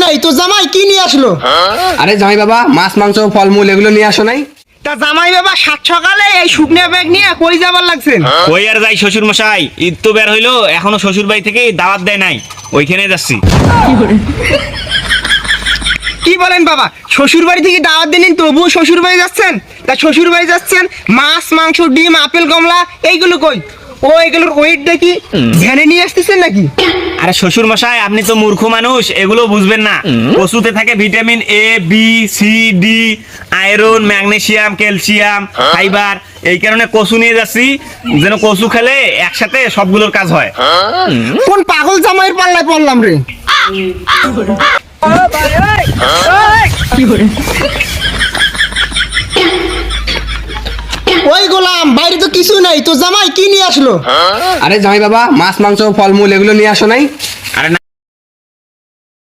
নাই, তো জামাই কি নিয়ে আসলো? আরে জামাই বাবা, মাছ মাংস ফলমূল এগুলো নিয়ে আসো নাই? তা জামাই বাবা সাত সকালে এই শুকনো ব্যাগ নিয়ে কই যাবার লাগছেন? কই আর যাই শ্বশুর মশাই, ঈদ তো বের হইলো, এখনো শ্বশুর বাড়ি থেকে দাওয়াত দেয় নাই, ওইখানে যাচ্ছি। কি বলেন বাবা, শ্বশুর বাড়ি থেকে দাওয়াত দেন তবুও শ্বশুর বাড়ি যাচ্ছেন? তা শ্বশুর বাড়ি যাচ্ছেন, মাছ মাংস ডিম আপেল কমলা এইগুলো কই? ও এগুলোর ওয়েট দেখি ধ্যানে নিয়ে আসতেছেন নাকি? আরে শ্বশুর মশাই, আপনি তো মূর্খ মানুষ, এগুলো বুঝবেন না। কচুতে থাকে vitamin A B C D, iron magnesium calcium fibre, এই কারণে কচু নিয়ে যাচ্ছি, যেন কচু খেলে একসাথে সবগুলোর কাজ হয়। কোন পাগল জামাইয়ের পাল্লায় পড়লাম রে? ওই গোলাম, বাইরে তো কিছু নাই, তো জামাই কি নিয়ে আসলো? আরে জামাই বাবা, মাছ মাংস ফলমূল এগুলো নিয়ে আসো নাই?